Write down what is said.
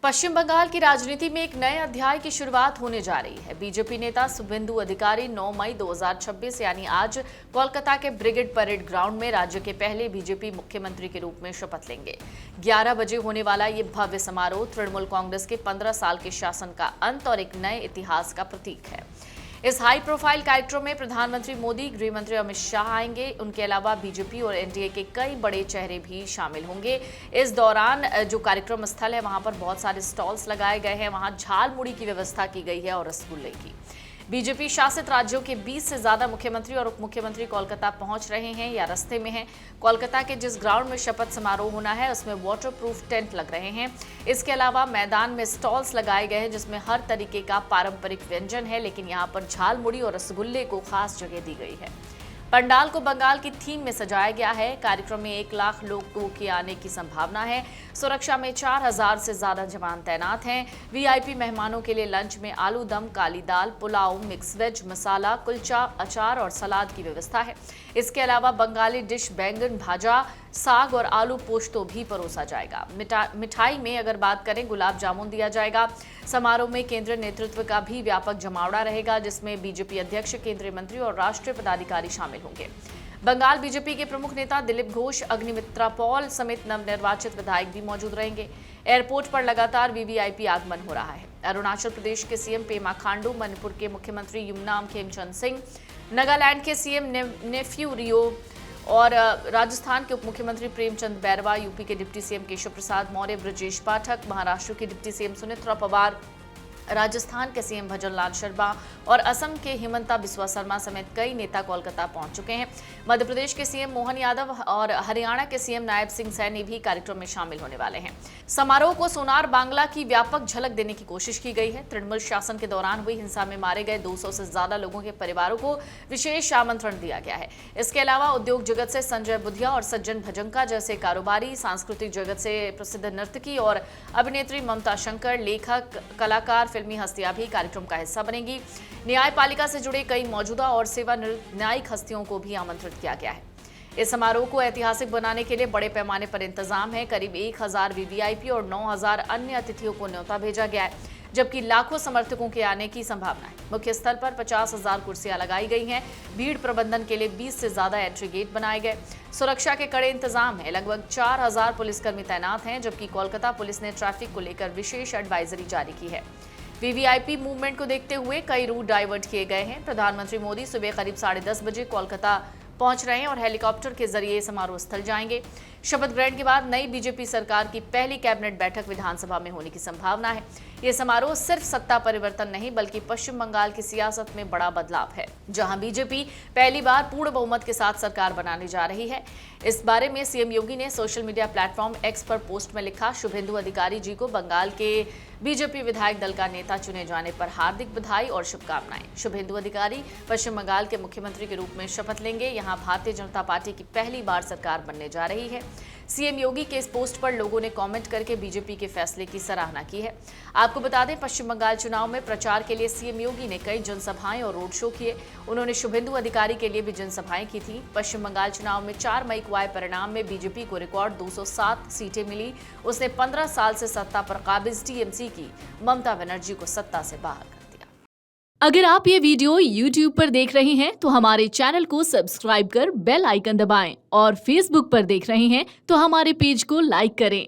पश्चिम बंगाल की राजनीति में एक नए अध्याय की शुरुआत होने जा रही है। बीजेपी नेता शुभेंदु अधिकारी 9 मई 2026 यानी आज कोलकाता के ब्रिगेड परेड ग्राउंड में राज्य के पहले बीजेपी मुख्यमंत्री के रूप में शपथ लेंगे। 11 बजे होने वाला ये भव्य समारोह तृणमूल कांग्रेस के 15 साल के शासन का अंत और एक नए इतिहास का प्रतीक है। इस हाई प्रोफाइल कार्यक्रम में प्रधानमंत्री मोदी, गृह मंत्री अमित शाह आएंगे। उनके अलावा बीजेपी और एनडीए के कई बड़े चेहरे भी शामिल होंगे। इस दौरान जो कार्यक्रम स्थल है वहां पर बहुत सारे स्टॉल्स लगाए गए हैं। वहां झाल मुड़ी की व्यवस्था की गई है और रसगुल्ले की। बीजेपी शासित राज्यों के 20 से ज्यादा मुख्यमंत्री और उप मुख्यमंत्री कोलकाता पहुंच रहे हैं या रास्ते में हैं। कोलकाता के जिस ग्राउंड में शपथ समारोह होना है उसमें वाटरप्रूफ टेंट लग रहे हैं। इसके अलावा मैदान में स्टॉल्स लगाए गए हैं जिसमें हर तरीके का पारंपरिक व्यंजन है, लेकिन यहाँ पर झाल मुड़ी और रसगुल्ले को खास जगह दी गई है। पंडाल को बंगाल की थीम में सजाया गया है। कार्यक्रम में 1 लाख लोगों के आने की संभावना है। सुरक्षा में 4000 से ज्यादा जवान तैनात हैं। वीआईपी मेहमानों के लिए लंच में आलू दम, काली दाल, पुलाव, मिक्स वेज, मसाला, कुलचा, अचार और सलाद की व्यवस्था है। इसके अलावा बंगाली डिश बैंगन भाजा, साग और आलू पोस्तो भी परोसा जाएगा। मिठाई में अगर बात करें, गुलाब जामुन दिया जाएगा। समारोह में केंद्रीय नेतृत्व का भी व्यापक जमावड़ा रहेगा, जिसमें बीजेपी अध्यक्ष, केंद्रीय मंत्री और राष्ट्रीय पदाधिकारी शामिल होंगे। बंगाल बीजेपी के प्रमुख नेता दिलीप घोष, अग्निमित्रा पॉल समेत नवनिर्वाचित विधायक भी मौजूद रहेंगे। एयरपोर्ट पर लगातार वीवीआईपी आगमन हो रहा है। अरुणाचल प्रदेश के सीएम पेमा खांडू, मणिपुर के मुख्यमंत्री युमनाम खेमचंद सिंह, नागालैंड के सीएम नेफ्यू रियो और राजस्थान के उप मुख्यमंत्री प्रेमचंद बैरवा, यूपी के डिप्टी सीएम केशव प्रसाद मौर्य, ब्रजेश पाठक, महाराष्ट्र के डिप्टी सीएम सुनेत्रा पवार, राजस्थान के सीएम भजनलाल शर्मा और असम के हिमंता बिस्वा शर्मा समेत कई नेता कोलकाता पहुंच चुके हैं। मध्य प्रदेश के सीएम मोहन यादव और हरियाणा के सीएम नायब सिंह सैनी भी कार्यक्रम में शामिल होने वाले हैं। समारोह को सोनार बांग्ला की व्यापक झलक देने की कोशिश की गई है। तृणमूल शासन के दौरान हुई हिंसा में मारे गए 200 से ज्यादा लोगों के परिवारों को विशेष आमंत्रण दिया गया है। इसके अलावा उद्योग जगत से संजय बुधिया और सज्जन भजंका जैसे कारोबारी, सांस्कृतिक जगत से प्रसिद्ध नर्तकी और अभिनेत्री ममता शंकर, लेखक, कलाकार, फिल्मी हस्तियां भी कार्यक्रम का हिस्सा बनेंगी। न्यायपालिका से जुड़े कई मौजूदा और सेवा न्यायिक हस्तियों को भी आमंत्रित किया गया है। इस समारोह को ऐतिहासिक बनाने के लिए बड़े पैमाने पर इंतजाम है। करीब 1000 वीवीआईपी और 9000 अन्य अतिथियों को न्योता भेजा गया है, जबकि लाखों समर्थकों के आने की संभावना है। मुख्य स्थल पर 50,000 कुर्सियां लगाई गई हैं। भीड़ प्रबंधन के लिए 20 से ज्यादा एंट्री गेट बनाए गए। सुरक्षा के कड़े इंतजाम है। लगभग 4000 पुलिसकर्मी तैनात हैं, जबकि कोलकाता पुलिस ने ट्रैफिक को लेकर विशेष एडवाइजरी जारी की है। वीवीआईपी मूवमेंट को देखते हुए कई रूट डाइवर्ट किए गए हैं। प्रधानमंत्री मोदी सुबह करीब 10:30 बजे कोलकाता पहुंच रहे हैं और हेलीकॉप्टर के जरिए समारोह स्थल जाएंगे। शपथ ग्रहण के बाद नई बीजेपी सरकार की पहली कैबिनेट बैठक विधानसभा में होने की संभावना है। यह समारोह सिर्फ सत्ता परिवर्तन नहीं बल्कि पश्चिम बंगाल की सियासत में बड़ा बदलाव है, जहां बीजेपी पहली बार पूर्ण बहुमत के साथ सरकार बनाने जा रही है। इस बारे में सीएम योगी ने सोशल मीडिया प्लेटफॉर्म एक्स पर पोस्ट में लिखा, शुभेंदु अधिकारी जी को बंगाल के बीजेपी विधायक दल का नेता चुने जाने पर हार्दिक बधाई और शुभकामनाएं। शुभेंदु अधिकारी पश्चिम बंगाल के मुख्यमंत्री के रूप में शपथ लेंगे। यहां भारतीय जनता पार्टी की पहली बार सरकार बनने जा रही है। सीएम योगी के इस पोस्ट पर लोगों ने कमेंट करके बीजेपी के फैसले की सराहना की है। आपको बता दें, पश्चिम बंगाल चुनाव में प्रचार के लिए सीएम योगी ने कई जनसभाएं और रोड शो किए। उन्होंने शुभेंदु अधिकारी के लिए भी जनसभाएं की थी। पश्चिम बंगाल चुनाव में 4 मई को आए परिणाम में बीजेपी को रिकॉर्ड 207 सीटें मिली। उसने 15 साल से सत्ता पर काबिज टीएमसी की ममता बनर्जी को सत्ता से बाहर कर दिया। अगर आप ये वीडियो YouTube पर देख रहे हैं तो हमारे चैनल को सब्सक्राइब कर बेल आइकन दबाएं और Facebook पर देख रहे हैं तो हमारे पेज को लाइक करें।